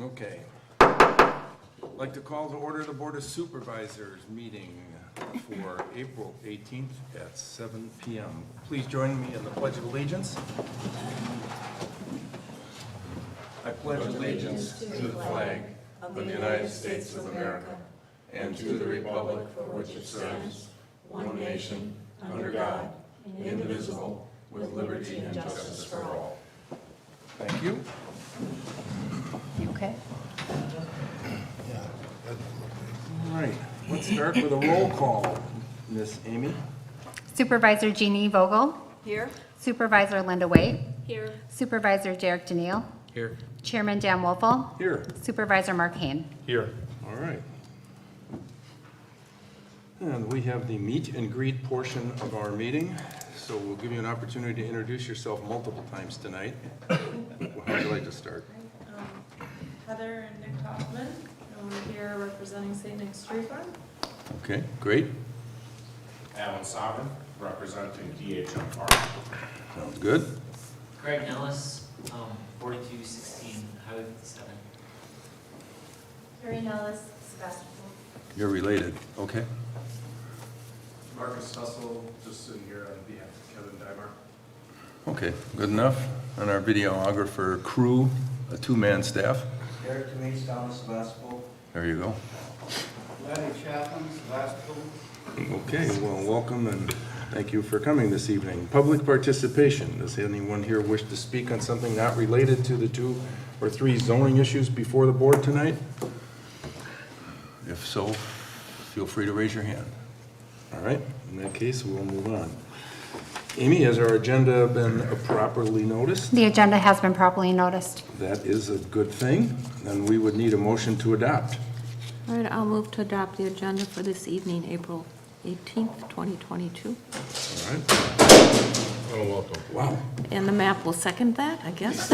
Okay. I'd like to call to order the Board of Supervisors meeting for April 18th at 7 p.m. Please join me in the Pledge of Allegiance. I pledge allegiance to the flag of the United States of America and to the republic for which it stands, one nation, under God, indivisible, with liberty and justice for all. Thank you. You okay? All right, let's start with a roll call. Miss Amy? Supervisor Jeannie Vogel? Here. Supervisor Linda Waite? Here. Supervisor Derek Daniil? Here. Chairman Dan Wolfel? Here. Supervisor Mark Hain? Here. All right. And we have the meet and greet portion of our meeting, so we'll give you an opportunity to introduce yourself multiple times tonight. How would you like to start? Heather and Nick Hoffman, and we're here representing St. Nick's Tree Farm. Okay, great. Alan Sovereign, representing DHM Farm. Sounds good. Greg Nellis, 4216 Highway 57. Carrie Nellis, Sevastopol. You're related, okay. Marcus Hussle, just sitting here on behalf of Kevin Dymar. Okay, good enough. And our videographer crew, a two-man staff. Eric Demise, down in Sevastopol. There you go. Larry Chapman, Sevastopol. Okay, well, welcome and thank you for coming this evening. Public participation. Does anyone here wish to speak on something not related to the 2 or 3 zoning issues before the board tonight? If so, feel free to raise your hand. All right, in that case, we'll move on. Amy, has our agenda been properly noticed? The agenda has been properly noticed. That is a good thing. Then we would need a motion to adopt. All right, I'll move to adopt the agenda for this evening, April 18th, 2022. All right. Oh, welcome. Wow. And the map will second that, I guess.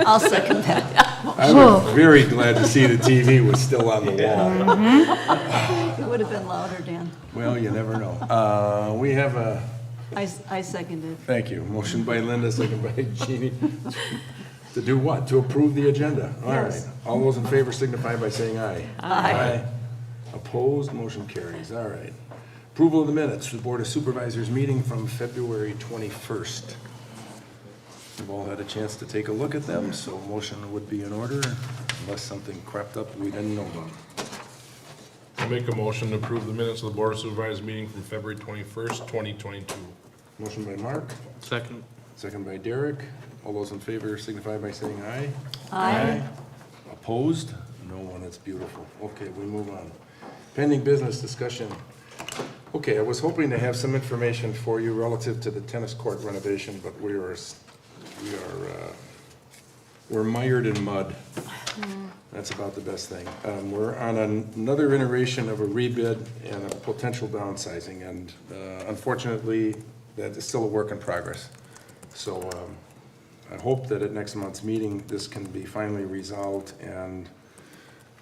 I'll second that. I was very glad to see the TV was still on the wall. It would have been louder, Dan. Well, you never know. We have a, I seconded. thank you, motion by Linda, second by Jeannie. To do what? To approve the agenda? All right. Yes. All those in favor signify by saying aye. Aye. Opposed, motion carries. All right. Approval of the minutes, the Board of Supervisors meeting from February 21st. We've all had a chance to take a look at them, so motion would be in order unless something crept up we didn't know about. I'll make a motion to approve the minutes of the Board of Supervisors meeting from February 21st, 2022. Motion by Mark, Second. second by Derek. All those in favor signify by saying aye. Aye. Opposed? No one. It's beautiful. Okay, we move on. Pending business discussion. Okay, I was hoping to have some information for you relative to the tennis court renovation, but we're mired in mud. That's about the best thing. We're on another iteration of a rebid and a potential downsizing, and unfortunately, that is still a work in progress. So I hope that at next month's meeting, this can be finally resolved, and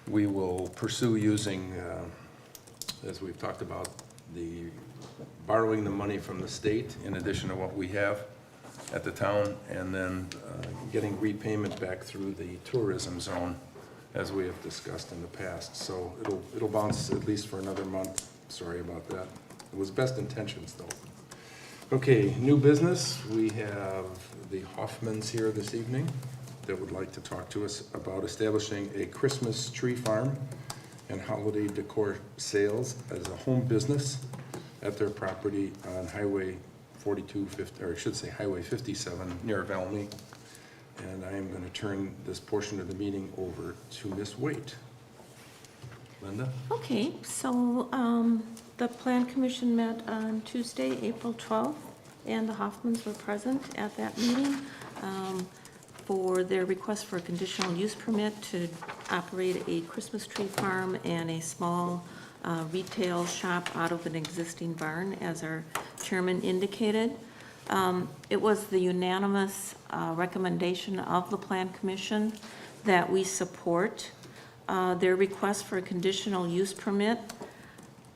we will pursue using, as we've talked about, borrowing the money from the state in addition to what we have at the town, and then getting repayment back through the tourism zone, as we have discussed in the past. So it'll bounce at least for another month. Sorry about that. It was best intentions, though. Okay, new business. We have the Hoffmans here this evening that would like to talk to us about establishing a Christmas tree farm and holiday decor sales as a home business at their property on Highway 4250, or I should say Highway 57 near Valmy. And I am going to turn this portion of the meeting over to Ms. Waite. Linda? Okay, so the Plan Commission met on Tuesday, April 12th, and the Hoffmans were present at that meeting for their request for a conditional use permit to operate a Christmas tree farm and a small retail shop out of an existing barn, as our chairman indicated. It was the unanimous recommendation of the Plan Commission that we support their request for a conditional use permit.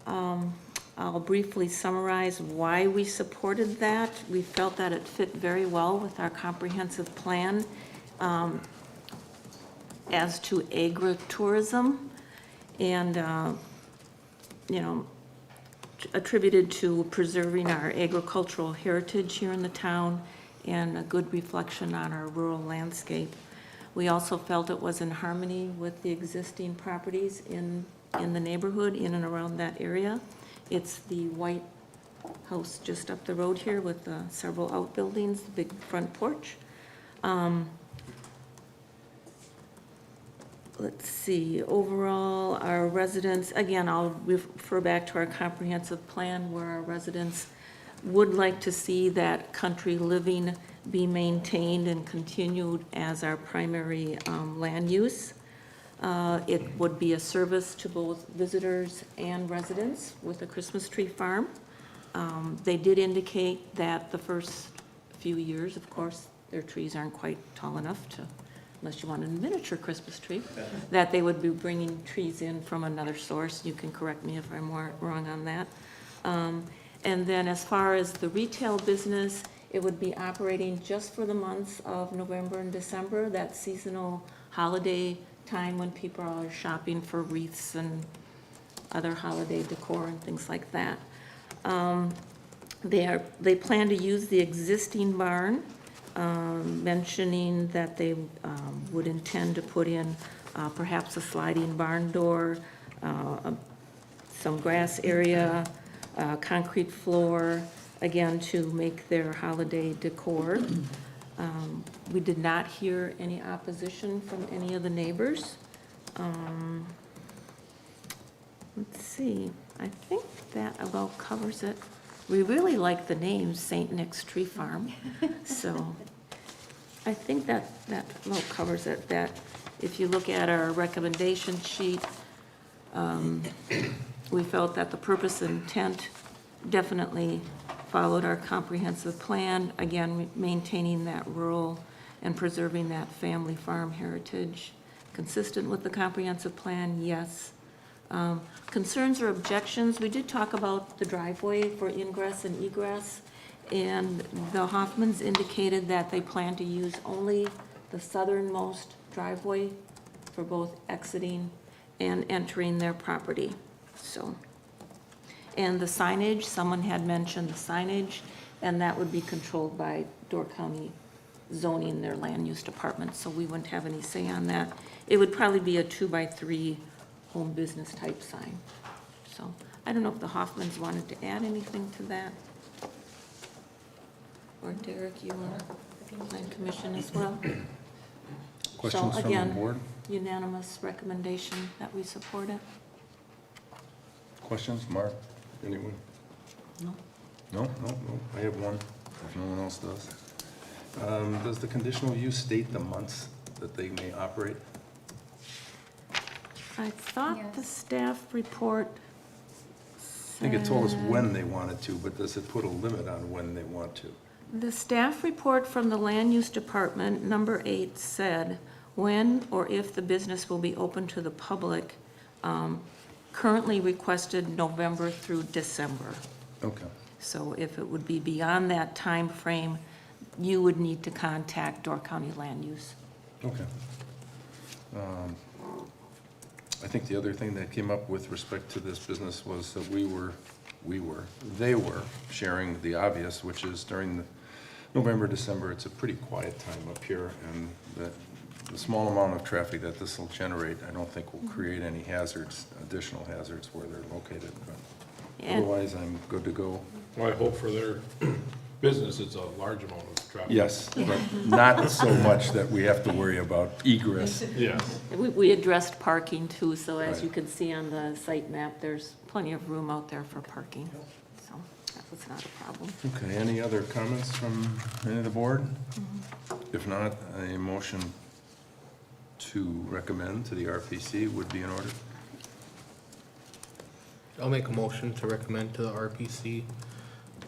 I'll briefly summarize why we supported that. We felt that it fit very well with our comprehensive plan as to agritourism and, attributed to preserving our agricultural heritage here in the town and a good reflection on our rural landscape. We also felt it was in harmony with the existing properties in the neighborhood, in and around that area. It's the white house just up the road here with several outbuildings, the big front porch. Let's see, overall, our residents, again, I'll refer back to our comprehensive plan where our residents would like to see that country living be maintained and continued as our primary land use. It would be a service to both visitors and residents with a Christmas tree farm. They did indicate that the first few years, of course, their trees aren't quite tall enough to, unless you want a miniature Christmas tree, that they would be bringing trees in from another source. You can correct me if I'm wrong on that. And then as far as the retail business, it would be operating just for the months of November and December, that seasonal holiday time when people are shopping for wreaths and other holiday decor and things like that. They plan to use the existing barn, mentioning that they would intend to put in perhaps a sliding barn door, some grass area, concrete floor, again, to make their holiday decor. We did not hear any opposition from any of the neighbors. Let's see, I think that about covers it. We really like the name St. Nick's Tree Farm, so I think that about covers it. That if you look at our recommendation sheet, we felt that the purpose and intent definitely followed our comprehensive plan, again, maintaining that rural and preserving that family farm heritage. Consistent with the comprehensive plan, yes. Concerns or objections, we did talk about the driveway for ingress and egress, and the Hoffmans indicated that they plan to use only the southernmost driveway for both exiting and entering their property, so. And the signage, someone had mentioned the signage, and that would be controlled by Door County zoning, their land use department, so we wouldn't have any say on that. It would probably be a 2x3 home business type sign. So I don't know if the Hoffmans wanted to add anything to that. Or Derek, you want Plan Commission as well? Questions So from the again, board? unanimous recommendation that we support it. Questions, Mark? Anyone? No? No. I have one, if no one else does. Does the conditional use state the months that they may operate? I thought the Yes. staff report I think it told us when they wanted to, but does it put a limit on when they want to? The staff report from the Land Use Department, number 8, said when or if the business will be open to the public, currently requested November through December. Okay. So if it would be beyond that time frame, you would need to contact Door County Land Use. Okay. I think the other thing that came up with respect to this business was that they were sharing the obvious, which is during the November, December, it's a pretty quiet time up here, and that the small amount of traffic that this will generate, I don't think will create any hazards, additional hazards where they're located, but And- otherwise, I'm good to go. Well, I hope for their business, it's a large amount of traffic. Yes, but not so much that we have to worry about egress. Yes. We addressed parking too, so as Right. you can see on the site map, there's plenty of room out there for parking. So that was not a problem. Okay, any other comments from any of the board? If not, a motion to recommend to the RPC would be in order. I'll make a motion to recommend to the RPC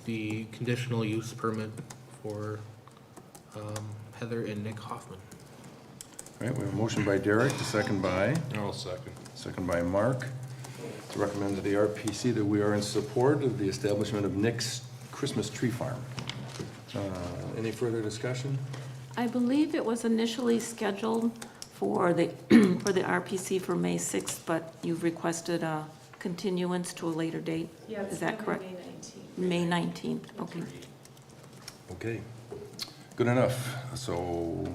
the conditional use permit for Heather and Nick Hoffman. All right, we have a motion by Derek, a second by, I'll second. Mark, to recommend to the RPC that we are in support of the establishment of Nick's Christmas Tree Farm. Any further discussion? I believe it was initially scheduled for the, for the RPC for May 6th, but you've requested a continuance to a later date. Yeah, it's Is that gonna correct? be May 19th. May 19th, okay. Okay, good enough. So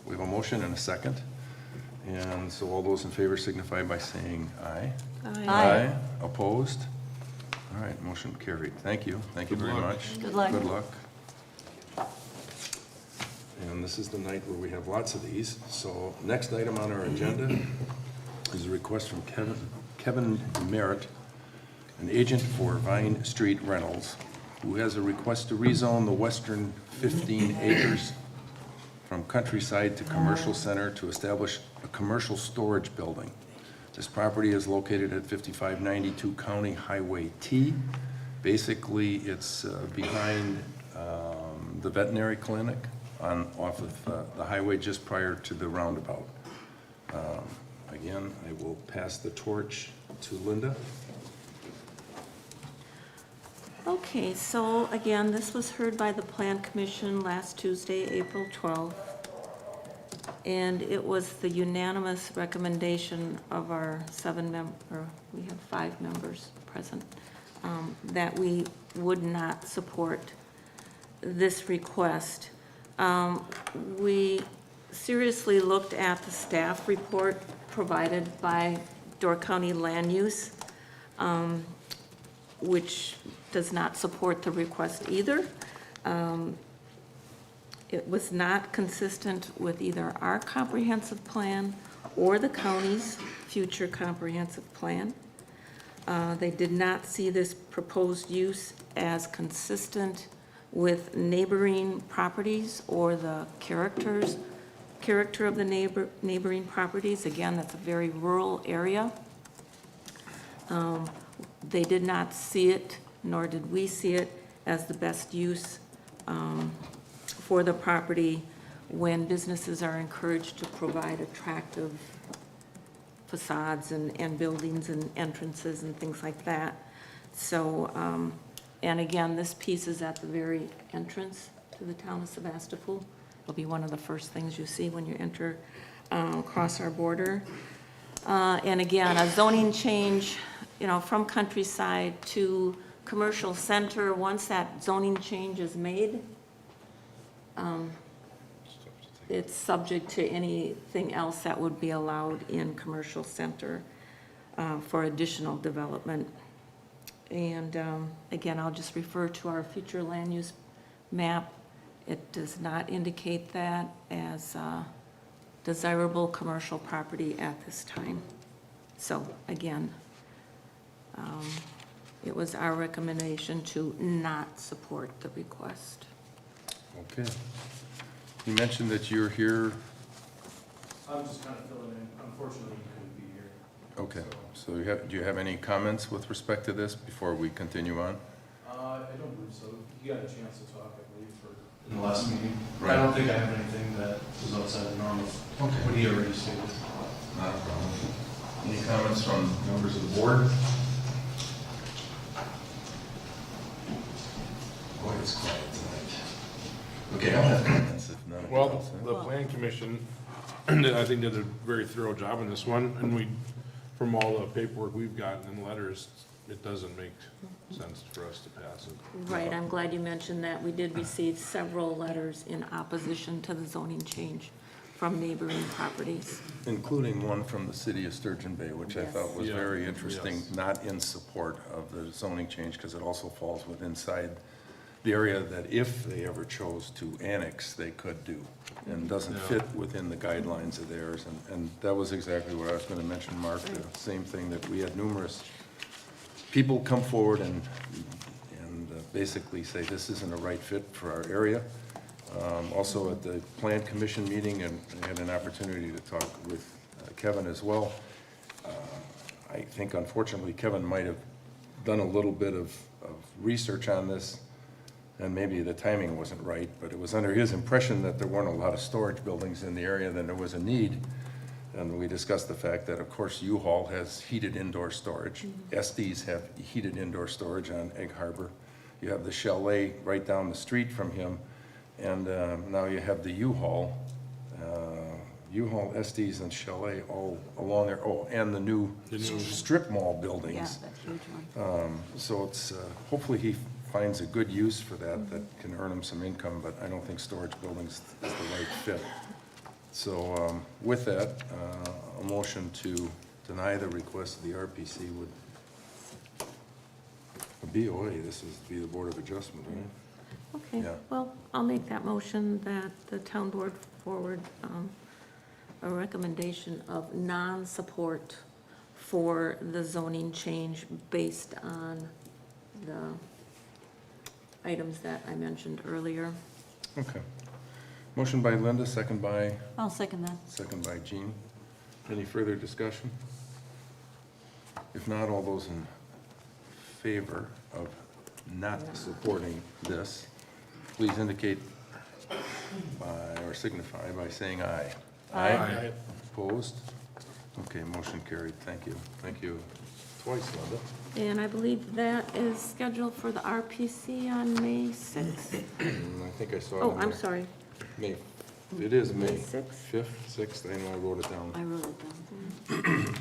we have a motion and a second. And so all those in favor signify by saying aye. Aye. Opposed? All right, motion carried. Thank you. Thank you Good very luck. much. Good luck. Good luck. And this is the night where we have lots of these. So next item on our agenda is a request from Kevin Merritt, an agent for Vine Street Rentals, who has a request to rezone the western 15 acres from countryside to commercial center to establish a commercial storage building. This property is located at 5592 County Highway T. Basically, it's behind the veterinary clinic off of the highway just prior to the roundabout. Again, I will pass the torch to Linda. Okay, so again, this was heard by the Plan Commission last Tuesday, April 12th. And it was the unanimous recommendation of our we have 5 members present, that we would not support this request. We seriously looked at the staff report provided by Door County Land Use, which does not support the request either. It was not consistent with either our comprehensive plan or the county's future comprehensive plan. They did not see this proposed use as consistent with neighboring properties or the character of the neighboring properties. Again, that's a very rural area. They did not see it, nor did we see it, as the best use for the property when businesses are encouraged to provide attractive facades and buildings and entrances and things like that. So, and again, this piece is at the very entrance to the town of Sevastopol. It'll be one of the first things you see when you enter across our border. And again, a zoning change, from countryside to commercial center, once that zoning change is made, it's subject to anything else that would be allowed in commercial center for additional development. And again, I'll just refer to our future land use map. It does not indicate that as desirable commercial property at this time. So again, it was our recommendation to not support the request. Okay. You mentioned that you're here. I'm just kind of filling in. Unfortunately, you couldn't be here. Okay. So do you have any comments with respect to this before we continue on? I don't believe so. You got a chance to talk, I believe, in the last meeting. Right. I don't think I have anything that was outside of normal. Okay. What he already stated. Not a problem. Any comments from members of the board? Boy, it's quiet tonight. Okay, I'll have comments if none of you Well, else. the plan commission, I think, did a very thorough job on this one, and from all the paperwork we've gotten in letters, it doesn't make sense for us to pass it. Right, I'm glad you mentioned that. We did receive several letters in opposition to the zoning change from neighboring properties. Including one from the city of Sturgeon Bay, which I Yes. thought was Yeah. very interesting, Yes. not in support of the zoning change, because it also falls within the area that if they ever chose to annex, they could do, and doesn't Yeah. fit within the guidelines of theirs. And that was exactly what I was going to mention, Mark, the same thing, that we had numerous people come forward and basically say this isn't a right fit for our area. Also at the Plan Commission meeting, and I had an opportunity to talk with Kevin as well. I think unfortunately Kevin might have done a little bit of research on this, and maybe the timing wasn't right, but it was under his impression that there weren't a lot of storage buildings in the area, then there was a need. And we discussed the fact that, of course, U-Haul has heated indoor storage. Estes have heated indoor storage on Egg Harbor. You have the Chalet right down the street from him, And now you have the U-Haul, Estes and Chalet all along there, oh, and the new strip mall buildings. that huge one. So it's, hopefully he finds a good use for that can earn him some income, but I don't think storage buildings is the right fit. So with that, a motion to deny the request of the RPC would, a BOA, this is be the Board of Adjustment, right? Okay, Yeah. well, I'll make that motion that the town board forward a recommendation of non-support for the zoning change based on the items that I mentioned earlier. Okay. Motion by Linda, second by I'll second that. Jean. Any further discussion? If not, all those in favor of not supporting this, please indicate by, or signify by saying aye. Aye. Opposed? Okay, motion carried. Thank you. Thank you twice, Linda. And I believe that is scheduled for the RPC on May 6th. I think I saw it. Oh, on I'm there. sorry. May, it is May May 6th? 5th, 6th, I know I wrote it down. I wrote it down.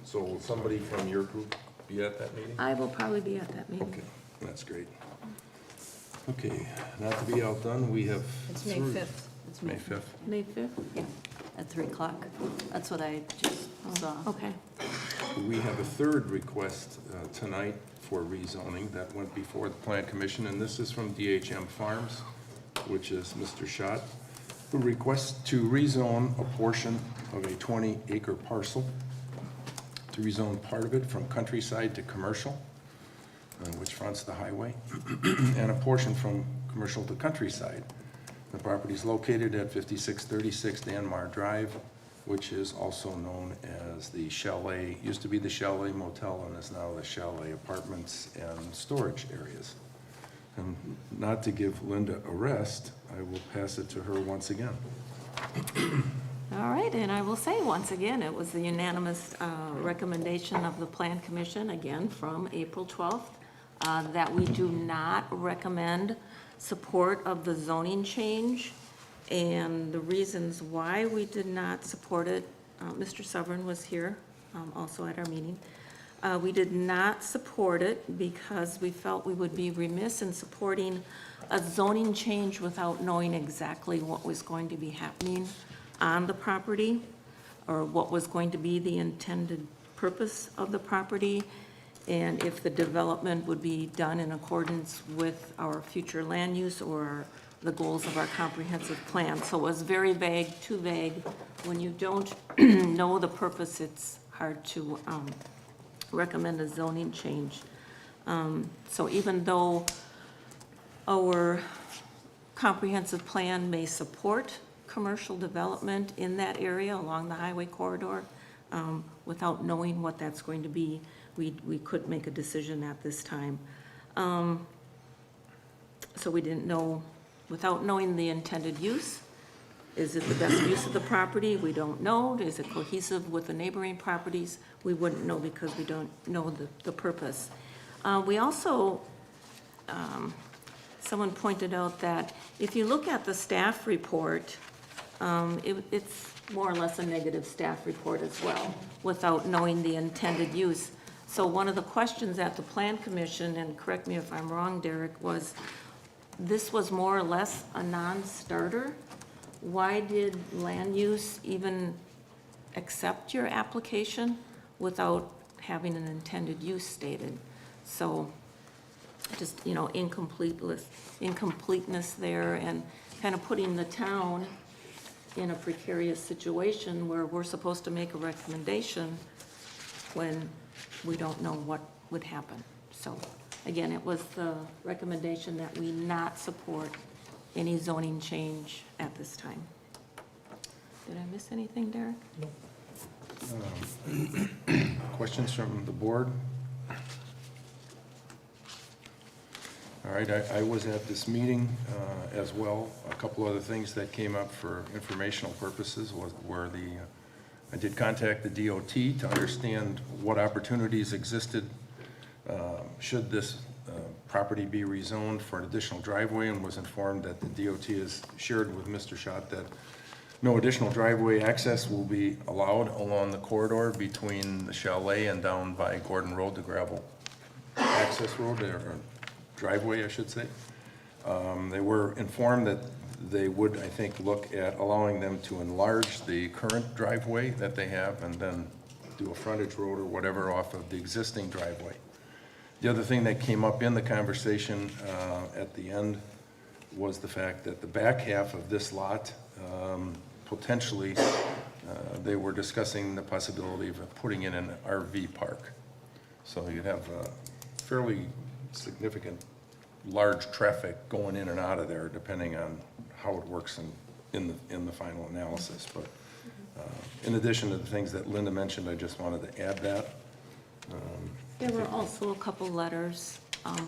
So will somebody from your group be at that meeting? I will probably be at that meeting. Okay, that's great. Okay, not to be outdone, we have. It's May three- 5th. It's May 5th. May 5th? Yeah, at 3 o'clock. That's what I just saw. Okay. We have a third request tonight for rezoning that went before the Plan Commission, and this is from DHM Farms, which is Mr. Schott, who requests to rezone a portion of a 20-acre parcel, to rezone part of it from countryside to commercial, which fronts the highway, and a portion from commercial to countryside. The property is located at 5636 Danmar Drive, which is also known as the Chalet, used to be the Chalet Motel and is now the Chalet Apartments and Storage Areas. And not to give Linda a rest, I will pass it to her once again. All right, and I will say once again, it was the unanimous recommendation of the Plan Commission, again, from April 12th, that we do not recommend support of the zoning change. And the reasons why we did not support it, Mr. Severn was here also at our meeting. We did not support it because we felt we would be remiss in supporting a zoning change without knowing exactly what was going to be happening on the property, or what was going to be the intended purpose of the property, and if the development would be done in accordance with our future land use or the goals of our comprehensive plan. So it was very vague, too vague. When you don't know the purpose, it's hard to recommend a zoning change. So even though our comprehensive plan may support commercial development in that area along the highway corridor, without knowing what that's going to be, we could make a decision at this time. So we didn't know, without knowing the intended use, is it the best use of the property? We don't know. Is it cohesive with the neighboring properties? We wouldn't know because we don't know the purpose. We also, someone pointed out that if you look at the staff report, it's more or less a negative staff report as well, without knowing the intended use. So one of the questions at the Plan Commission, and correct me if I'm wrong, Derek, was this was more or less a non-starter. Why did land use even accept your application without having an intended use stated? So just, you know, incompleteness there, and kind of putting the town in a precarious situation where we're supposed to make a recommendation when we don't know what would happen. So again, it was the recommendation that we not support any zoning change at this time. Did I miss anything, Derek? Questions from the board? All right, I was at this meeting as well. A couple other things that came up for informational purposes were I did contact the DOT to understand what opportunities existed should this property be rezoned for an additional driveway and was informed that the DOT has shared with Mr. Schott that no additional driveway access will be allowed along the corridor between the chalet and down by Gordon Road, the gravel access road, or driveway, I should say. They were informed that they would, I think, look at allowing them to enlarge the current driveway that they have and then do a frontage road or whatever off of the existing driveway. The other thing that came up in the conversation at the end was the fact that the back half of this lot, potentially, they were discussing the possibility of putting in an RV park. So you'd have fairly significant, large traffic going in and out of there, depending on how it works in the final analysis. But in addition to the things that Linda mentioned, I just wanted to add that. There were also a couple letters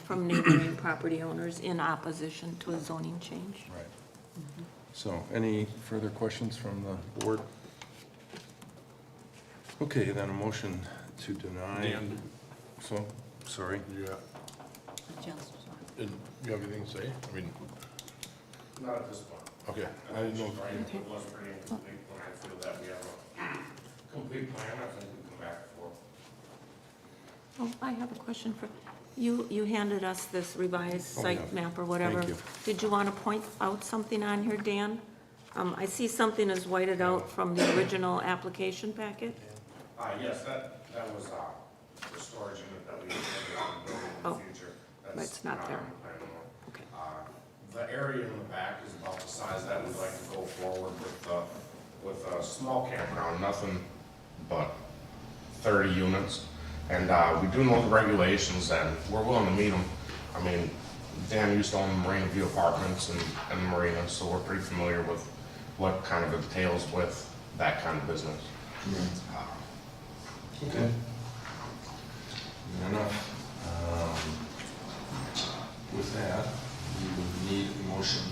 from neighboring property owners in opposition to a zoning change. Right. So, any further questions from the board? Okay, then a motion to deny. Dan, So, sorry. you have anything to say? I mean, Not at this point. okay, I didn't know. Okay. It was pretty incomplete, when I feel that we have a complete plan, I think we can come back for. Oh, I have a question for, you handed us this revised Oh, site yeah. map or whatever. Thank you. Did you want to point out something on here, Dan? I see something is whited out from the original application packet. Yes, that was, the storage unit that we intended on building in Oh, the future. but it's not there. on the plan anymore. Okay. The area in the back is about the size that we'd like to go forward with a small campground, nothing but 30 units. And we do know the regulations and we're willing to meet them. I mean, Dan used to own Marina View Apartments and the marina, so we're pretty familiar with what kind of entails with that kind of business. Okay. Enough. With that, we would need a motion.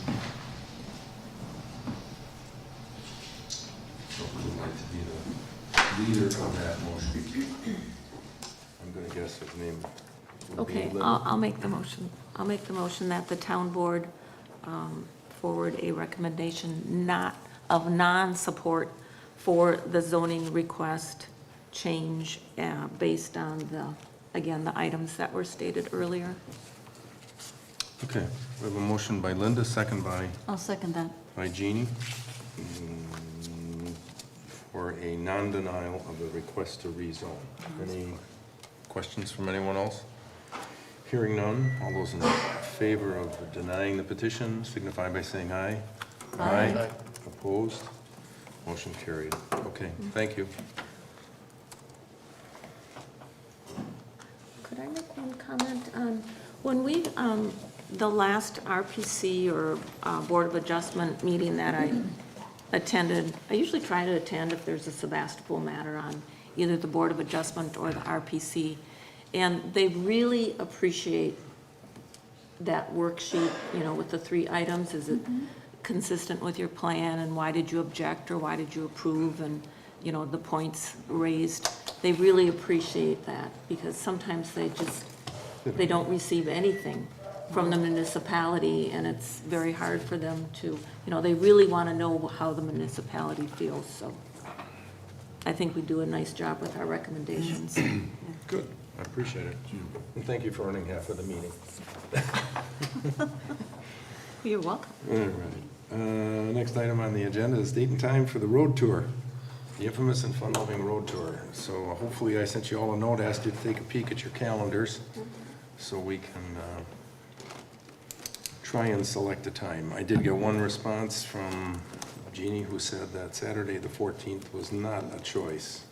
So who would like to be the leader of that motion? I'm gonna guess his name would be Okay, Linda. I'll make the motion. I'll make the motion that the town board forward a recommendation of non-support for the zoning request change based on again, the items that were stated earlier. Okay, we have a motion by Linda, second I'll second that. by Jeannie, for a non-denial of the request to rezone. Any questions from anyone else? Hearing none, all those in favor of denying the petition signify by saying aye. Aye. Opposed? Motion carried. Okay, thank you. Could I make one comment on, when we, the last RPC or Board of Adjustment meeting that I attended, I usually try to attend if there's a Sevastopol matter on either the Board of Adjustment or the RPC, and they really appreciate that worksheet, with the 3 items. Is it consistent with your plan, and why did you object, or why did you approve, and, the points raised. They really appreciate that, because sometimes they don't receive anything from the municipality, and it's very hard for them to, they really want to know how the municipality feels, so I think we do a nice job with our recommendations. Good, I appreciate it. And thank you for running half of the meeting. You're welcome. All right. Next item on the agenda is date and time for the road tour, the infamous and fun-loving road tour. So hopefully I sent you all a note, asked you to take a peek at your calendars so we can try and select a time. I did get one response from Jeannie who said that Saturday the 14th was not a choice.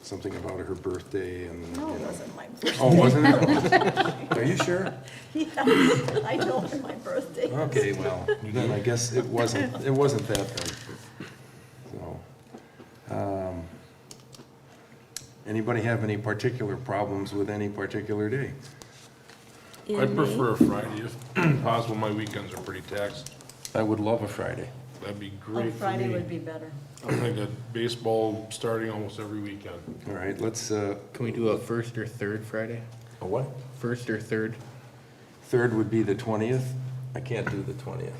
Something about her birthday and. No, it wasn't my birthday. Oh, wasn't it? Are you sure? Yeah, I know when my birthday is. Okay, well, then I guess it wasn't that then. So, anybody have any particular problems with any particular day? In I May. prefer a Friday if possible. My weekends are pretty taxed. I would love a Friday. That'd be Oh, great for Friday me. would be better. I think that baseball starting almost every weekend. All right, let's, Can we do a first or third Friday? a what? First or third? 3rd would be the 20th. I can't do the 20th.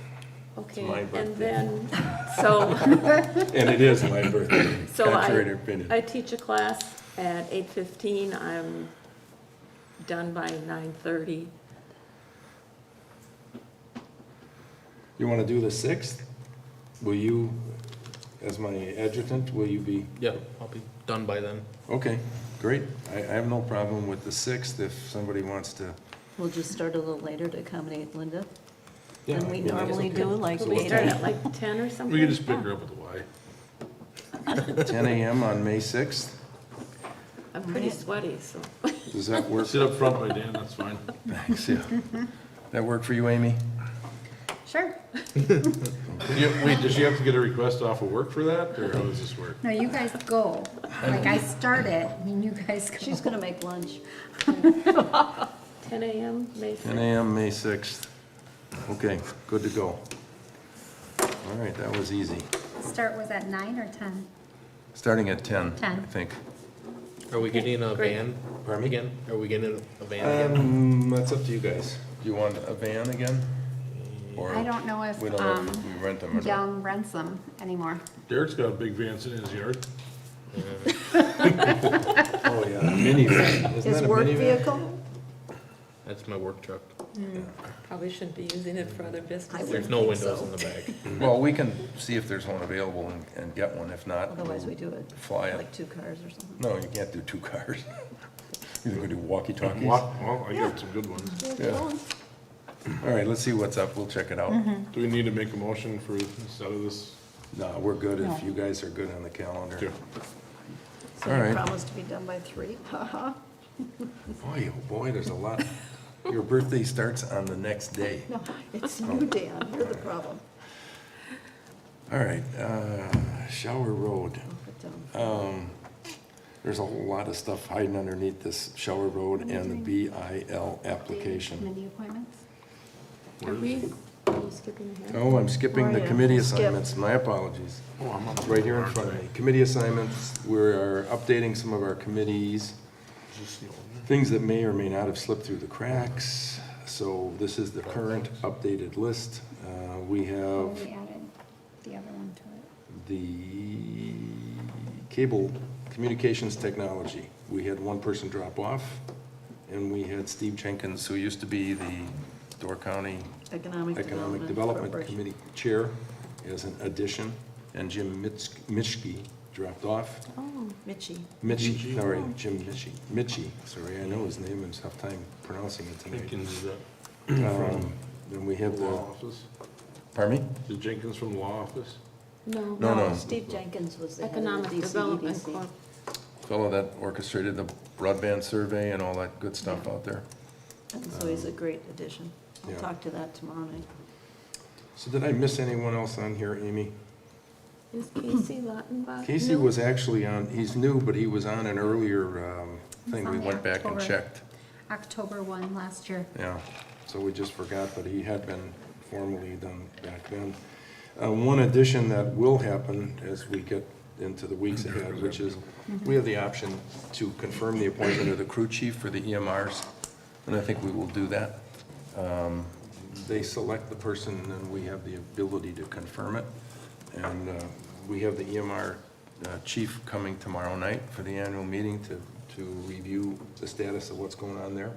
Okay, my and birthday. then, so, And it is my birthday, so contrary to opinion. I teach a class at 8:15. I'm done by 9:30. You want to do the 6th? Will you, as my adjutant, will you be? Yeah, I'll be done by then. Okay, great. I have no problem with the 6th if somebody wants to. We'll just start a little later to accommodate Linda. Yeah, And we yeah, that's normally okay. do, like So we 8 start a.m. at like 10 or something? We can just pick her up at the Y. 10 a.m. on May 6th? I'm pretty sweaty, so. Does that work? Sit up front by Dan, that's fine. Thanks, yeah. That work for you, Amy? Sure. Wait, does she have to get a request off of work for that, or how does this work? No, you guys go. Like, I start it, and you guys go. She's gonna make lunch. 10 a.m., May 10 6th. a.m., May 6th. Okay, good to go. All right, that was easy. Start was at 9 or 10? Starting at 10, I 10. think. Are we getting a Great. van Pardon me? again? Are we getting a van again? That's up to you guys. Do you want a van again? Or I don't know if we don't know if we rent them or not. Young rents them anymore. Derek's got a big van sitting in his yard. Oh, yeah, a minivan. Isn't His that a work minivan? vehicle? That's my work truck. Probably shouldn't be using it for other business. There's no windows in the back. Well, we can see if there's one available and get one. If not, Otherwise, we do it fly it. like 2 cars or something. No, you can't do 2 cars. You're gonna do walkie-talkies? Well, I got some good ones. Yeah. All right, let's see what's up. We'll check it out. Do we need to make a motion for instead of this? No, we're good if you guys are good on the calendar. Sure. So All you right. promised to be done by 3? Haha. Boy, oh boy, there's a lot. Your birthday starts on the next day. No, it's you, Dan, you're the problem. All right, Shower Road. I'll put down. There's a whole lot of stuff hiding underneath this Shower Road and the BIL application. Committee appointments? Are we, are you skipping ahead? Oh, I'm skipping Oh, the yeah, committee we'll skip. assignments. My apologies. Oh, I'm It's right here in front of me. Committee assignments, we are updating some of our committees, things that may or may not have slipped through the cracks. So this is the current updated list. We Oh, have we added the other one to it. the cable communications technology. We had one person drop off, and we had Steve Jenkins, who used to be the Door County Economic Economic Development Development Corporation. Committee Chair as an addition, and Jim Mitschke dropped off. Oh, Mitchie. Mitchie, sorry, Jim Mitchie. Mitchie, sorry, I know his name, and tough time pronouncing it tonight. Jenkins, is that Then we have from the the, law office? pardon me? Is Jenkins from the law office? no. No, no. Steve Jenkins was the head of Economic the Development DCEDC. Corp. Fellow that orchestrated the broadband survey and all that good stuff out there. And so he's a great addition. I'll Yeah. talk to that tomorrow night. So did I miss anyone else on here, Amy? Is Casey Lautenbach? Casey new? was actually on, he's new, but he was on an earlier thing. on We the went back and October. checked. October 1 last year. Yeah, so we just forgot, but he had been formally done back then. One addition that will happen as we get into the weeks ahead, which is, we have the option to confirm the appointment of the crew chief for the EMRs, and I think we will do that. They select the person, and then we have the ability to confirm it. And we have the EMR chief coming tomorrow night for the annual meeting to review the status of what's going on there.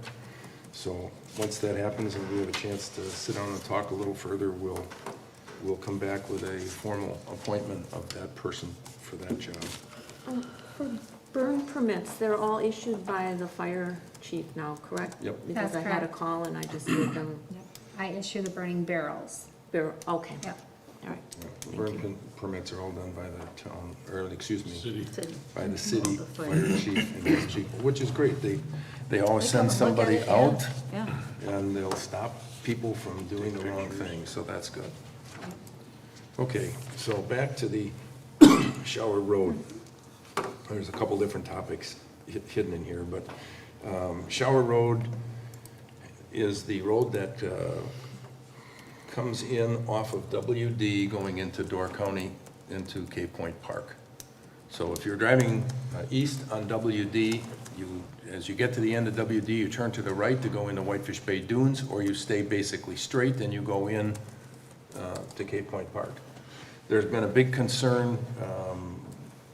So once that happens and we have a chance to sit down and talk a little further, we'll come back with a formal appointment of that person for that job. For burn permits, they're all issued by the fire chief now, correct? Yep. Because That's I had a correct. call and I just gave them, I issue the burning barrels. okay, Yep. all right. The burn permits are all done by the town, or excuse me, City. City. by the city The fire fire. chief and his chief, which is great. They always They come send and look at somebody it, yeah. out Yeah. and they'll stop people from doing the wrong thing, so that's good. Okay, so back to the Shower Road. There's a couple different topics hidden in here, but Shower Road is the road that comes in off of WD going into Door County into Cape Point Park. So if you're driving east on WD, as you get to the end of WD, you turn to the right to go into Whitefish Bay Dunes, or you stay basically straight and you go in to Cape Point Park. There's been a big concern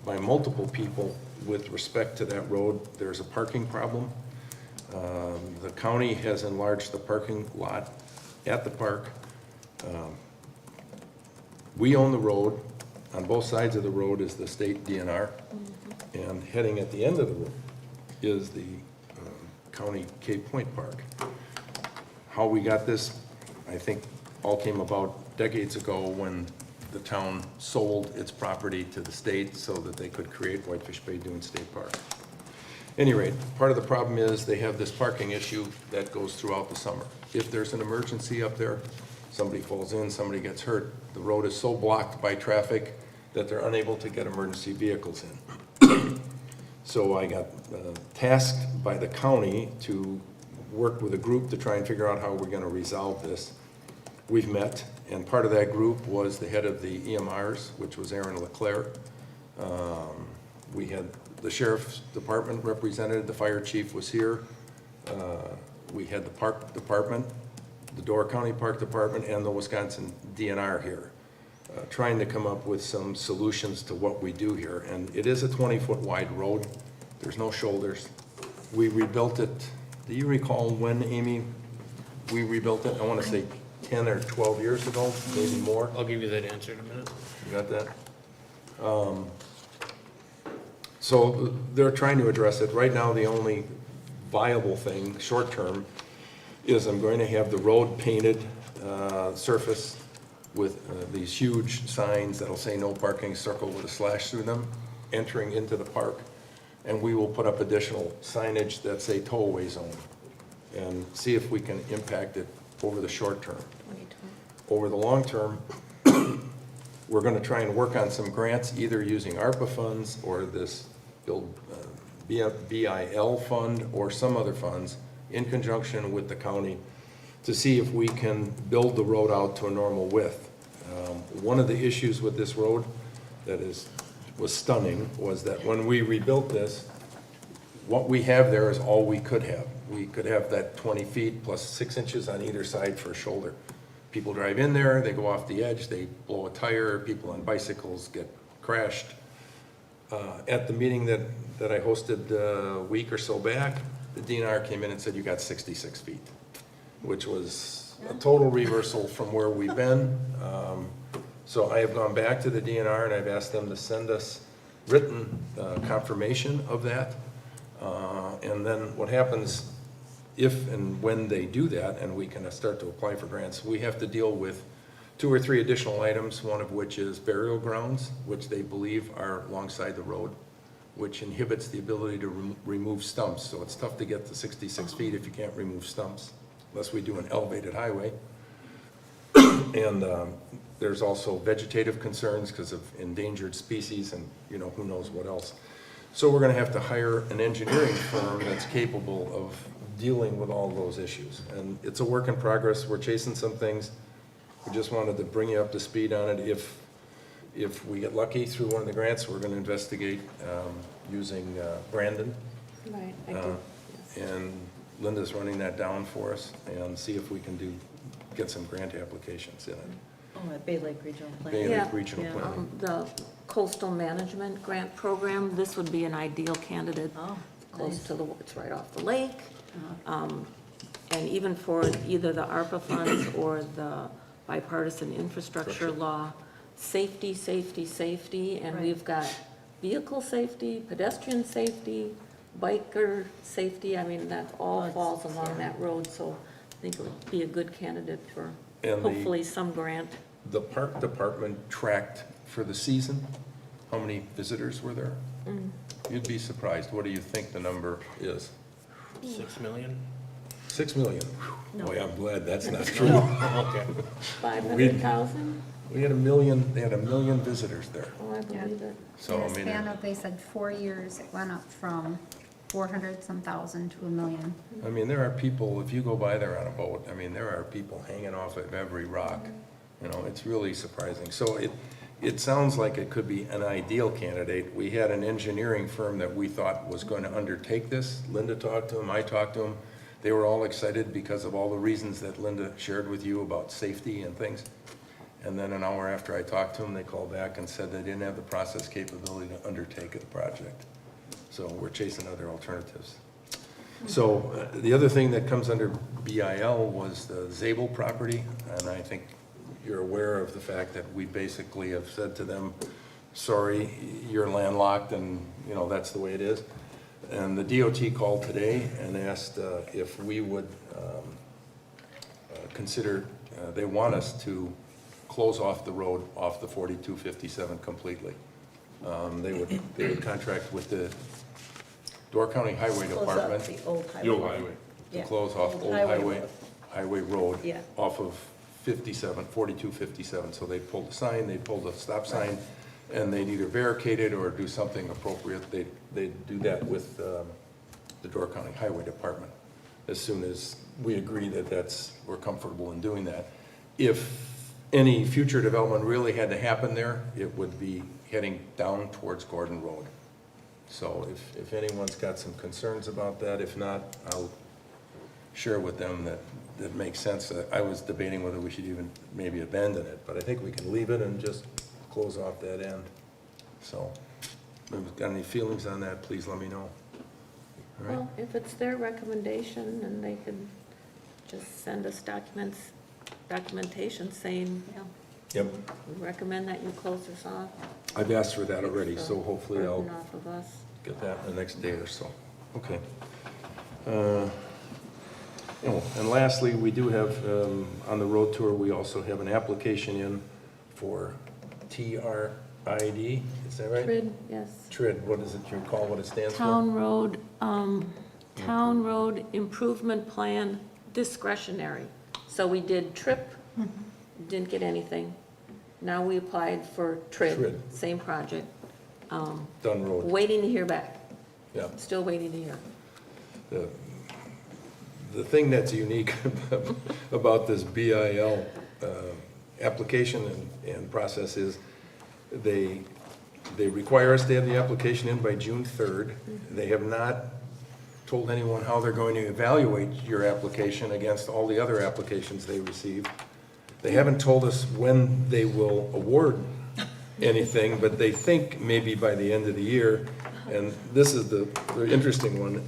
by multiple people with respect to that road. There's a parking problem. The county has enlarged the parking lot at the park. We own the road. On both sides of the road is the state DNR. And heading at the end of the road is the county Cape Point Park. How we got this, I think, all came about decades ago when the town sold its property to the state so that they could create Whitefish Bay Dune State Park. At any rate, part of the problem is they have this parking issue that goes throughout the summer. If there's an emergency up there, somebody falls in, somebody gets hurt, the road is so blocked by traffic that they're unable to get emergency vehicles in. So I got tasked by the county to work with a group to try and figure out how we're going to resolve this. We've met, and part of that group was the head of the EMRs, which was Aaron Leclerc. We had the sheriff's department represented, the fire chief was here. We had the park department, the Door County Park Department, and the Wisconsin DNR here, trying to come up with some solutions to what we do here. And it is a 20-foot wide road. There's no shoulders. We rebuilt it. Do you recall when, Amy, we rebuilt it? I want to say 10 or 12 years ago, maybe more. I'll give you that answer in a minute. You got that? So they're trying to address it. Right now, the only viable thing, short term, is I'm going to have the road painted surface with these huge signs that'll say no parking, circle with a slash through them, entering into the park. And we will put up additional signage that say tow-away zone and see if we can impact it over the short term. Over the long term, we're going to try and work on some grants, either using ARPA funds or this BIL fund or some other funds in conjunction with the county to see if we can build the road out to a normal width. One of the issues with this road that was stunning was that when we rebuilt this, what we have there is all we could have. We could have that 20 feet plus 6 inches on either side for a shoulder. People drive in there, they go off the edge, they blow a tire, people on bicycles get crashed. At the meeting that I hosted a week or so back, the DNR came in and said, you got 66 feet, which was a total reversal from where we've been. So I have gone back to the DNR and I've asked them to send us written confirmation of that. And then what happens if and when they do that, and we can start to apply for grants, we have to deal with 2 or 3 additional items, one of which is burial grounds, which they believe are alongside the road, which inhibits the ability to remove stumps. So it's tough to get to 66 feet if you can't remove stumps, unless we do an elevated highway. And there's also vegetative concerns because of endangered species and who knows what else. So we're going to have to hire an engineering firm that's capable of dealing with all those issues. And it's a work in progress. We're chasing some things. We just wanted to bring you up to speed on it. If we get lucky through one of the grants, we're going to investigate using Brandon. Right, I did. Yes. And Linda's running that down for us and see if we can get some grant applications in it. Oh, at Bay Lake Regional Plan. Bay Lake Yeah. Regional Planning. The coastal management grant program, this would be an ideal candidate. Oh, Close nice. to it's right off the lake. And even for either the ARPA funds or the bipartisan infrastructure law, safety, safety, safety, and Right. we've got vehicle safety, pedestrian safety, biker safety. I mean, that all Well, falls along that road, so I think it would be a good candidate for And hopefully some grant. the park department tracked for the season, how many visitors were there? You'd be surprised. What do you think the number is? 6 million? 6 million. No. Boy, I'm glad that's not true. Okay. 500,000? We had 1 million, they had 1 million visitors there. Oh, I believe it. So, In I a mean, span of, they said 4 years, it went up from 400-some thousand to 1 million. I mean, there are people, if you go by there on a boat, I mean, there are people hanging off of every rock. It's really surprising. So it sounds like it could be an ideal candidate. We had an engineering firm that we thought was going to undertake this. Linda talked to them, I talked to them. They were all excited because of all the reasons that Linda shared with you about safety and things. And then an hour after I talked to them, they called back and said they didn't have the process capability to undertake the project. So we're chasing other alternatives. So the other thing that comes under BIL was the Zabel property, and I think you're aware of the fact that we basically have said to them, sorry, you're landlocked, and you know that's the way it is. And the DOT called today and asked if we would consider, they want us to close off the road off the 4257 completely. They would contract with the Door County Highway Close Department up the old highway. The old highway. to Yeah, close off Old Highway Road Yeah. off of 4257. So they pulled the sign, they pulled the stop sign, and they'd either barricade it or do something appropriate. They'd do that with the Door County Highway Department as soon as we agree that we're comfortable in doing that. If any future development really had to happen there, it would be heading down towards Gordon Road. So if anyone's got some concerns about that, if not, I'll share with them that it makes sense. I was debating whether we should even maybe abandon it, but I think we can leave it and just close off that end. So, if you've got any feelings on that, please let me know. All right? Well, if it's their recommendation, and they can just send us documentation saying, Yep, we recommend that you close this off. I've asked for that already, It's, so hopefully I'll burden off of us. get that in the next day or so. Okay. And lastly, we do have, on the road tour, we also have an application in for TRID, is that right? TRID, yes. TRID, what is it, you recall what it stands for? Town Road Improvement Plan Discretionary. So we did TRIP, didn't get anything. Now we applied for TRID, TRID. same project. Done Road, Waiting to hear back, yeah. still waiting to hear. The thing that's unique about this BIL application and process is they require us to have the application in by June 3rd. They have not told anyone how they're going to evaluate your application against all the other applications they receive. They haven't told us when they will award anything, but they think maybe by the end of the year. And this is the interesting one.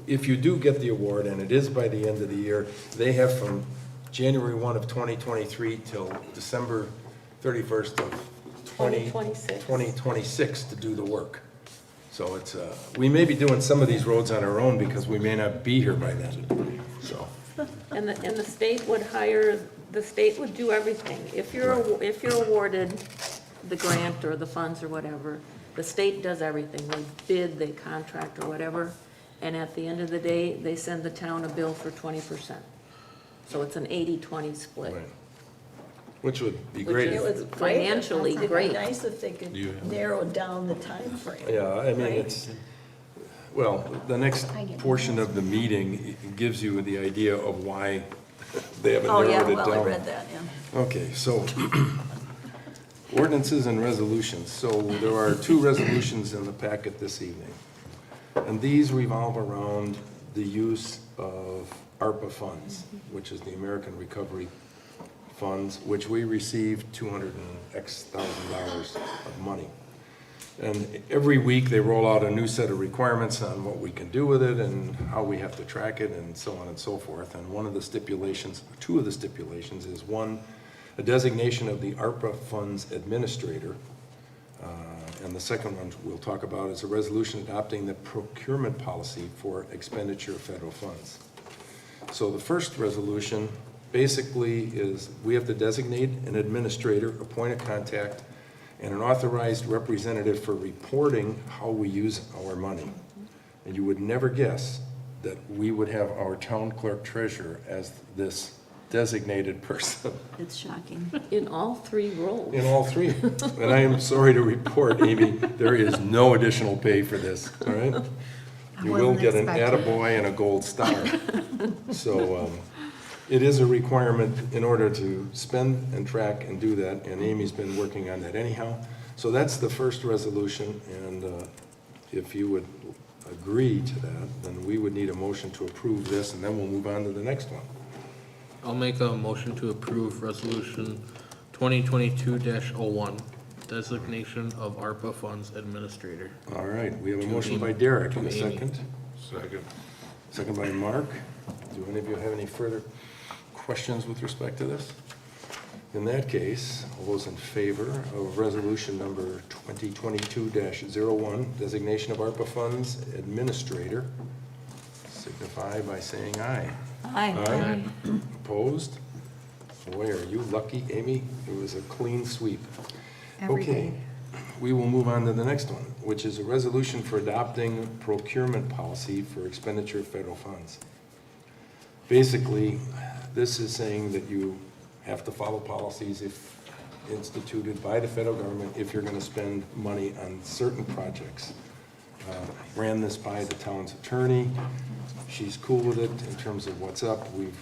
If you do get the award, and it is by the end of the year, they have from January 1 of 2023 till December 31st of 2026 to do the work. So it's, we may be doing some of these roads on our own because we may not be here by then, so. And the state would the state would do everything. If you're awarded the grant or the funds or whatever, the state does everything. They bid, they contract or whatever, and at the end of the day, they send the town a bill for 20%. So it's an 80-20 split. Right. Which would be Which great. is- It was financially It'd be great. nice if they could narrow down the time frame. Yeah, I mean, right? it's, well, the next portion of the meeting gives you the idea of why they haven't Oh, narrowed yeah, it down. well, I read that, yeah. Okay, so ordinances and resolutions. So there are two resolutions in the packet this evening. And these revolve around the use of ARPA funds, which is the American Recovery Funds, which we received $200 and X thousand of money. And every week they roll out a new set of requirements on what we can do with it and how we have to track it and so on and so forth. And one of the stipulations, two of the stipulations is one, a designation of the ARPA funds administrator. And the second one we'll talk about is a resolution adopting the procurement policy for expenditure of federal funds. So the first resolution basically is we have to designate an administrator, appoint a contact, and an authorized representative for reporting how we use our money. And you would never guess that we would have our town clerk treasurer as this designated person It's shocking. In all three roles. in all three. And I am sorry to report, Amy, there is no additional pay for this, all right? You will wasn't get an expecting. attaboy and a gold star. So, it is a requirement in order to spend and track and do that, and Amy's been working on that anyhow. So that's the first resolution, and if you would agree to that, then we would need a motion to approve this, and then we'll move on to the next one. I'll make a motion to approve resolution 2022-01, designation of ARPA funds administrator. All right, we have a motion by Derek, and a To Amy. second. Second. Second by Mark. Do any of you have any further questions with respect to this? In that case, all those in favor of resolution number 2022-01, designation of ARPA funds administrator, signify by saying aye. Aye. Opposed? Boy, are you lucky, Amy. It was a clean sweep. Every Okay, day. we will move on to the next one, which is a resolution for adopting procurement policy for expenditure of federal funds. Basically, this is saying that you have to follow policies if instituted by the federal government if you're going to spend money on certain projects. Ran this by the town's attorney. She's cool with it in terms of what's up. We've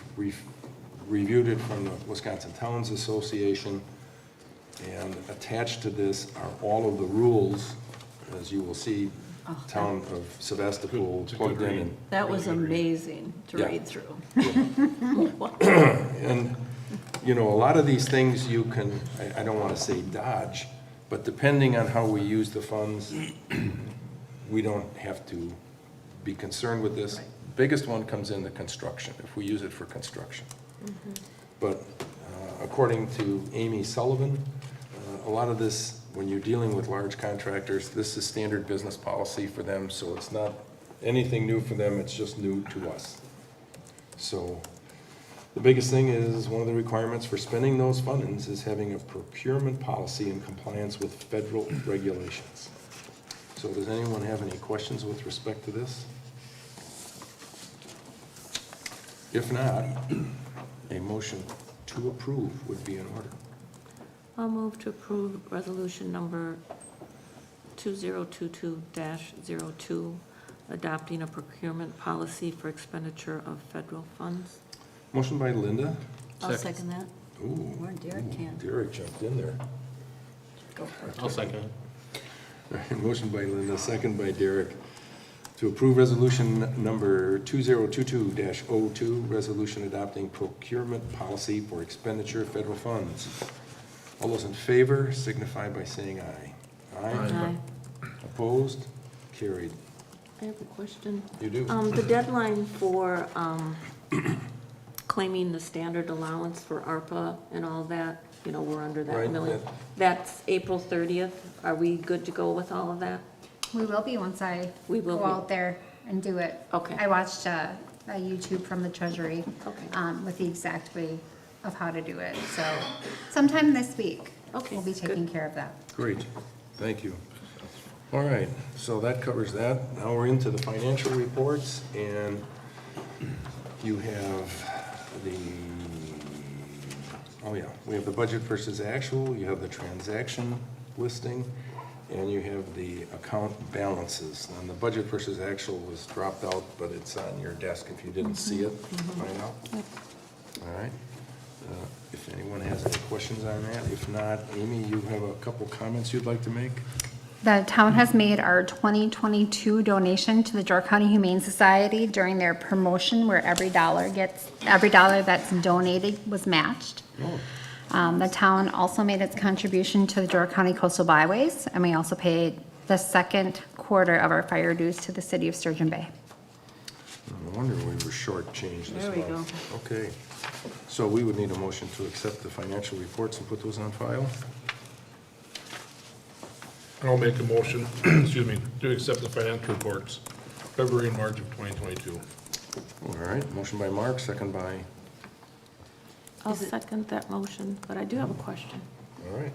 reviewed it from the Wisconsin Towns Association. And attached to this are all of the rules, as you will see, town of Sevastopol It's a good plugged in. read. And That was amazing to Yeah. read through. And, you know, a lot of these things you can, I don't want to say dodge, but depending on how we use the funds, we don't have to be concerned with this. Biggest one comes in the construction, if we use it for construction. But according to Amy Sullivan, a lot of this, when you're dealing with large contractors, this is standard business policy for them, so it's not anything new for them, it's just new to us. So the biggest thing is, one of the requirements for spending those funds is having a procurement policy in compliance with federal regulations. So does anyone have any questions with respect to this? If not, a motion to approve would be in order. I'll move to approve resolution number 2022-02, adopting a procurement policy for expenditure of federal funds. Motion by Linda. I'll second that. Ooh. Or Derek can. Derek jumped in there. Go for it. I'll second it. All right, motion by Linda, second by Derek, to approve resolution number 2022-02, resolution adopting procurement policy for expenditure of federal funds. All those in favor signify by saying aye. Aye. Opposed? Carried. I have a question. You do? The deadline for claiming the standard allowance for ARPA and all that, you know, we're under that Right, million. that- That's April 30th. Are we good to go with all of that? We will be once I We will go be. out there and do it. Okay. I watched a YouTube from the Treasury Okay. with the exact way of how to do it. So sometime this week, Okay, we'll be taking good. care of that. Great, thank you. All right, so that covers that. Now we're into the financial reports, and you have we have the budget versus actual, you have the transaction listing, and you have the account balances. And the budget versus actual was dropped out, but it's on your desk if you didn't see it by now. All right. If anyone has any questions on that, if not, Amy, you have a couple comments you'd like to make? The town has made our 2022 donation to the Door County Humane Society during their promotion where every dollar that's donated was matched. The town also made its contribution to the Door County Coastal Byways, and we also paid the second quarter of our fire dues to the city of Sturgeon Bay. No wonder we were shortchanged this There we month. Okay, so we would need a motion to accept the financial reports and put those on file. I'll make a motion, excuse me, to accept the financial reports, February and March of 2022. All right, motion by Mark, second by, I'll second that motion, but I do have a question. all right.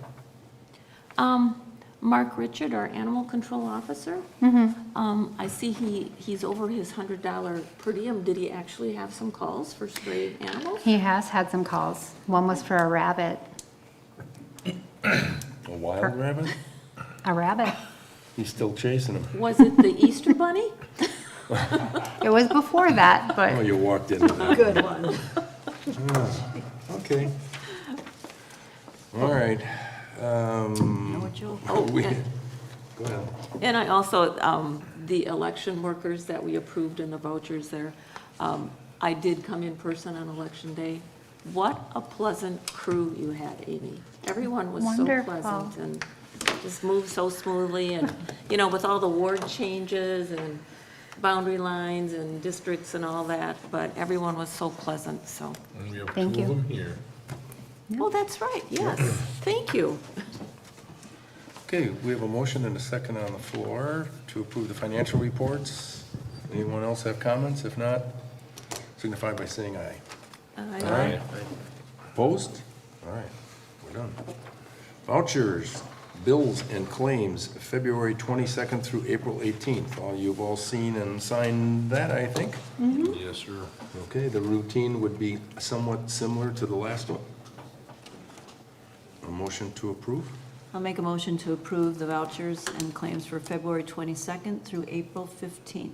Mark Richard, our animal control officer, I see he's over his $100 per diem. Did he actually have some calls for stray animals? He has had some calls. One was for a rabbit. A wild rabbit? A rabbit. He's still chasing him. Was it the Easter bunny? It was before that, Oh, but you walked into that. Good one. Okay. All right. Know what you'll- We- and- Go ahead. And I also, the election workers that we approved in the vouchers there, I did come in person on election day. What a pleasant crew you had, Amy. Everyone was so Wonderful. pleasant and just moved so smoothly. And, you know, with all the ward changes and boundary lines and districts and all that, but everyone was so pleasant, so. And we have Thank two of you. them here. Oh, that's right, yes. Thank you. Okay, we have a motion and a second on the floor to approve the financial reports. Anyone else have comments? If not, signify by saying aye. Aye. Opposed? All right, we're done. Vouchers, bills, and claims, February 22nd through April 18th. You've all seen and signed that, I think? Yes, sir. Okay, the routine would be somewhat similar to the last one. A motion to approve? I'll make a motion to approve the vouchers and claims for February 22nd through April 15th.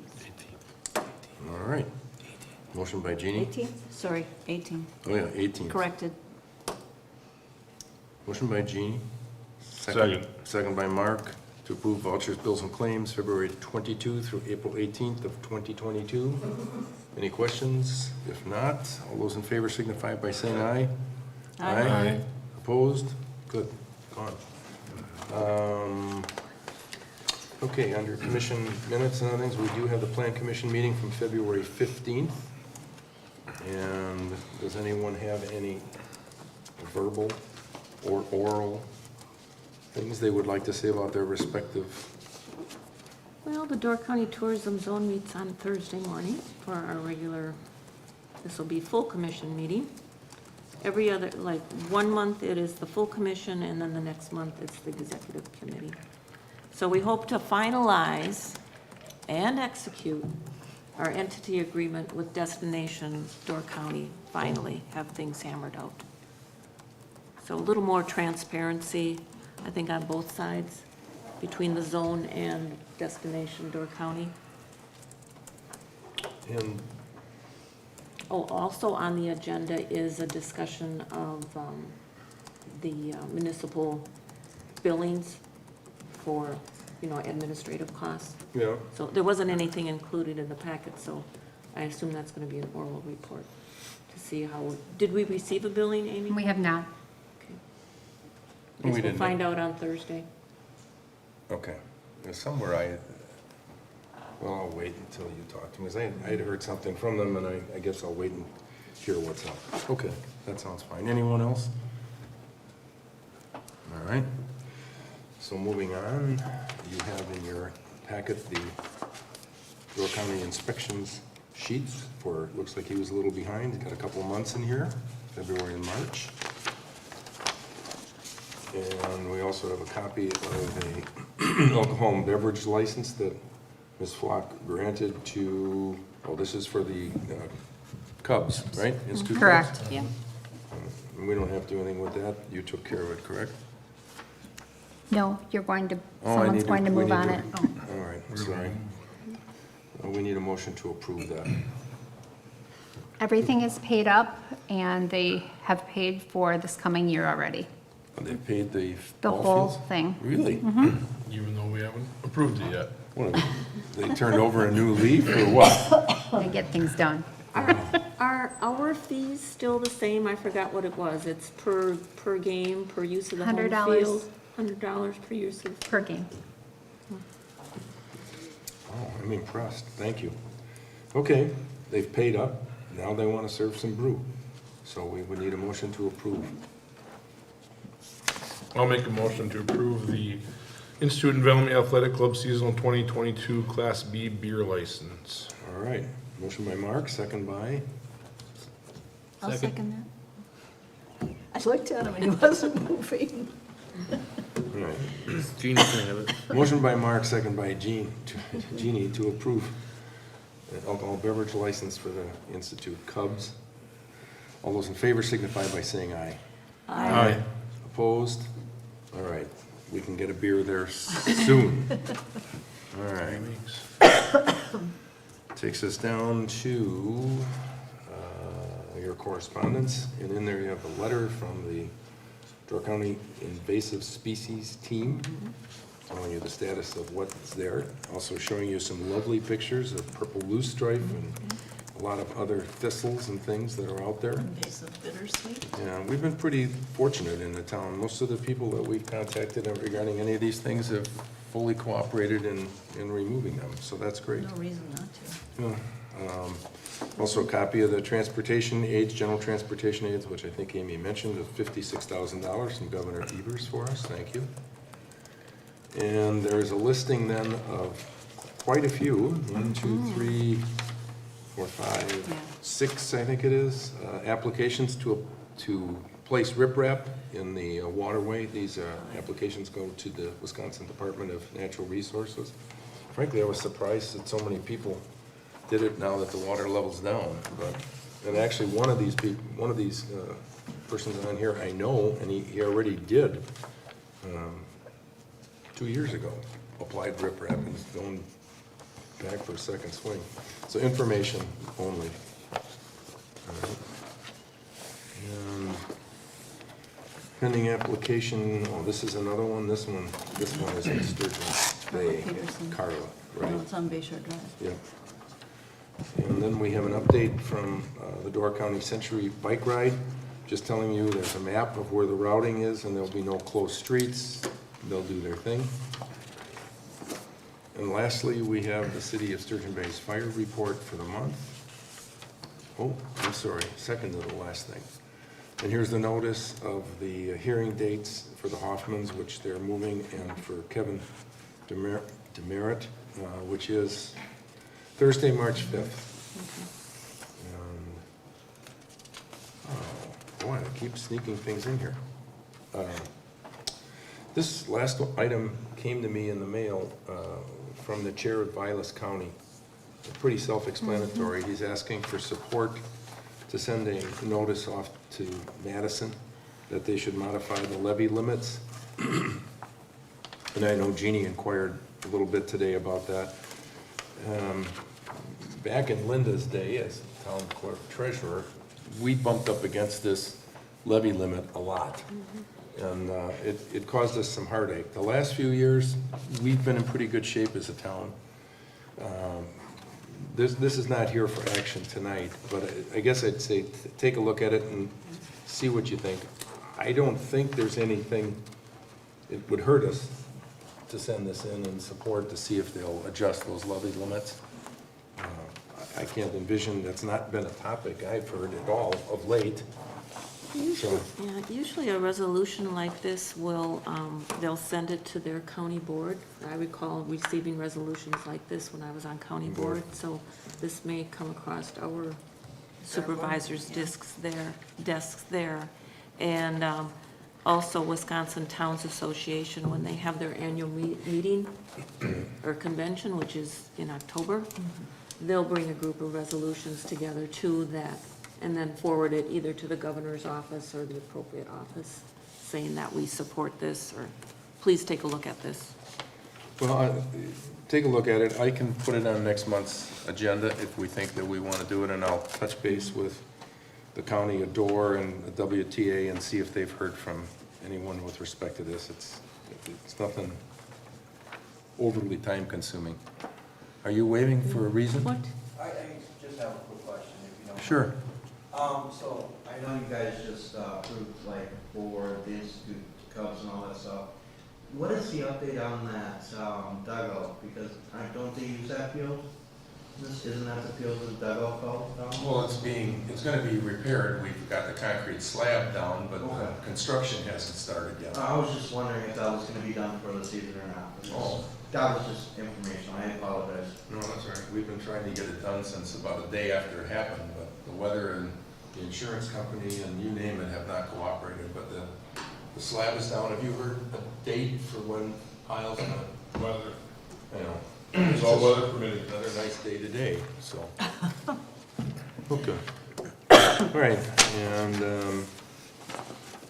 All right. Motion by Jeannie? 18th? Sorry, 18th. Oh, yeah, 18th. Corrected. Motion by Jeannie. Second. Second by Mark to approve vouchers, bills, and claims, February 22 through April 18th of 2022. Any questions? If not, all those in favor signify by saying aye. Aye. Opposed? Good, gone. Okay, under commission minutes and other things, we do have the plan commission meeting from February 15th. And does anyone have any verbal or oral things they would like to say about their respective? Well, the Door County Tourism Zone meets on Thursday morning for our regular, this will be full commission meeting. Every other, like, 1 month it is the full commission, and then the next month it's the executive committee. So we hope to finalize and execute our entity agreement with Destination Door County, finally have things hammered out. So a little more transparency, I think, on both sides, between the zone and Destination Door County. And Oh, also on the agenda is a discussion of the municipal billings for, you know, administrative costs. Yeah, So there wasn't anything included in the packet, so I assume that's going to be an oral report to see how, did we receive a billing, Amy? We have not. Okay. We Guess we'll didn't. find out on Thursday. okay. There's somewhere well, I'll wait until you talk to me, because I'd heard something from them, and I guess I'll wait and hear what's up. Okay, that sounds fine. Anyone else? All right. So moving on, you have in your packet the Door County inspections sheets for, looks like he was a little behind, he's got a couple of months in here, February and March. And we also have a copy of a alcohol and beverage license that Ms. Flock granted to, oh, this is for the Cubs, right? Institute Cubs? Correct. Yeah. And we don't have to do anything with that? You took care of it, correct? No, you're going to, Oh, I someone's need to- going to we move need on to- it. All right, sorry. We need a motion to approve that. Everything is paid up, and they have paid for this coming year already, They paid the the ball whole fields? thing. Really? Even though we haven't approved it yet. What, they turned over a new leaf or what? They get things done. Are our fees still the same? I forgot what it was. It's per game, per use of the home $100. field? $100 per use of. Per game. Oh, I'm impressed, thank you. Okay, they've paid up, now they want to serve some brew. So we would need a motion to approve. I'll make a motion to approve the Institute and Valley Athletic Club seasonal 2022 Class B beer license. All right, motion by Mark, second by, I'll Second. second that. I looked at him and he wasn't moving. all right. Jeannie can have it. Motion by Mark, second by Jeannie to approve an alcohol beverage license for the Institute Cubs. All those in favor signify by saying aye. Aye. Opposed? All right, we can get a beer there soon. All right. Takes us down to your your correspondence, and in there you have a letter from the Door County Invasive Species Team, telling you the status of what's there, also showing you some lovely pictures of purple loosestrife and a lot of other thistles and things that are out there. Invasive bittersweet. Yeah, we've been pretty fortunate in the town. Most of the people that we've contacted regarding any of these things have fully cooperated in removing them, so that's great. No reason not to. Yeah. Also a copy of the transportation aids, general transportation aids, which I think Amy mentioned, of $56,000 from Governor Evers for us, thank you. And there's a listing then of quite a few, 1, 2, 3, 4, 5, Yeah. 6, I think it is, applications to place riprap in the waterway. These applications go to the Wisconsin Department of Natural Resources. Frankly, I was surprised that so many people did it now that the water level's down, but, and actually one of these people, one of these persons on here I know, and he already did, 2 years ago, applied riprap, and he's going back for a second swing. So information only. All right. And pending application, oh, this is another one, this one is in Sturgeon Bay, Peterson. Carla, No, right? it's on Bay Shore Drive. Yep. And then we have an update from the Door County Century Bike Ride, just telling you there's a map of where the routing is and there'll be no closed streets. They'll do their thing. And lastly, we have the City of Sturgeon Bay's fire report for the month. Oh, I'm sorry, second to the last thing. And here's the notice of the hearing dates for the Hoffmans, which they're moving, and for Kevin Demerit, which is Thursday, March 5th. And, oh, boy, I keep sneaking things in here. This last item came to me in the mail from the chair of Vilas County. Pretty self-explanatory. He's asking for support to send a notice off to Madison that they should modify the levy limits. And I know Jeannie inquired a little bit today about that. Back in Linda's day as town clerk treasurer, we bumped up against this levy limit a lot. And it caused us some heartache. The last few years, we've been in pretty good shape as a town. This is not here for action tonight, but I guess I'd say take a look at it and see what you think. I don't think there's anything, it would hurt us to send this in and support to see if they'll adjust those levy limits. I can't envision, that's not been a topic I've heard at all of late. Usually a resolution like this will, they'll send it to their county board. I recall receiving resolutions like this when I was on county board, so this may come across our supervisors' desks there. And also Wisconsin Towns Association, when they have their annual meeting or convention, which is in October, they'll bring a group of resolutions together to that, and then forward it either to the governor's office or the appropriate office, saying that we support this, or please take a look at this. Well, take a look at it. I can put it on next month's agenda if we think that we want to do it, and I'll touch base with the county of Door and the WTA and see if they've heard from anyone with respect to this. It's nothing overly time-consuming. Are you waiting for a reason? What? I just have a quick question, if you don't mind. Sure. So I know you guys just approved like board, the Institute Cubs and all that stuff. What is the update on that dugout? Because don't they use that field? Isn't that the field that the dugout fell down? Well, it's gonna be repaired. We've got the concrete slab down, but Okay. construction hasn't started yet. I was just wondering if that was gonna be done for the season or not. Oh. That was just information, I apologize. No, that's all right. We've been trying to get it done since about a day after it happened, but the weather and the insurance company and you name it have not cooperated. But the slab is down. Have you heard a date for when piles gonna, Weather, you know? it's all weather permitted. Another nice day today, so. Okay. All right, and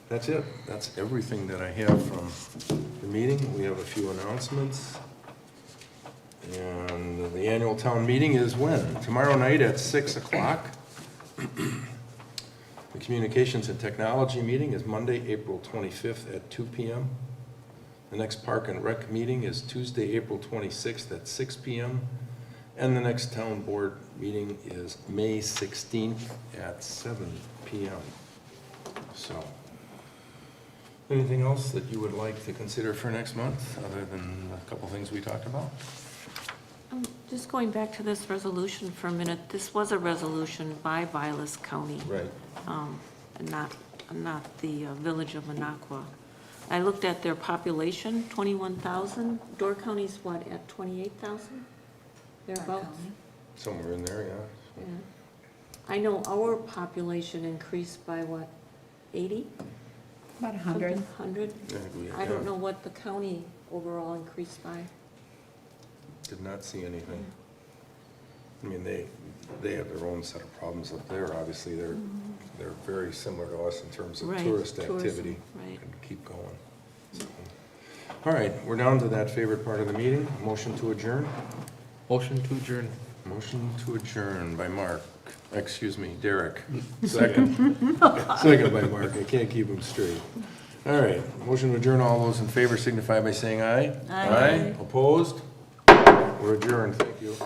that's it. That's everything that I have from the meeting. We have a few announcements. And the annual town meeting is when? Tomorrow night at 6 o'clock. The Communications and Technology meeting is Monday, April 25th at 2 PM. The next Park and Rec meeting is Tuesday, April 26th at 6 PM. And the next Town Board meeting is May 16th at 7 PM. So, anything else that you would like to consider for next month, other than a couple things we talked about? Just going back to this resolution for a minute, this was a resolution by Vilas County. Right. And not the village of Minocqua. I looked at their population, 21,000. Door County's what, at 28,000? Thereabouts? Somewhere in there, yeah. Yeah. I know our population increased by what, 80? About 100. 100? I think we- I don't yeah. know what the county overall increased by. Did not see anything. I mean, they have their own set of problems up there. Obviously, they're very similar to us in terms of Right, tourist tourism, activity. right. And keep going. So, all right, we're down to that favorite part of the meeting, motion to adjourn. Motion to adjourn. Motion to adjourn by Mark, excuse me, Derek. Second. Second by Mark, I can't keep them straight. All right, motion to adjourn, all those in favor signify by saying aye. Aye. Opposed? We're adjourned, thank you.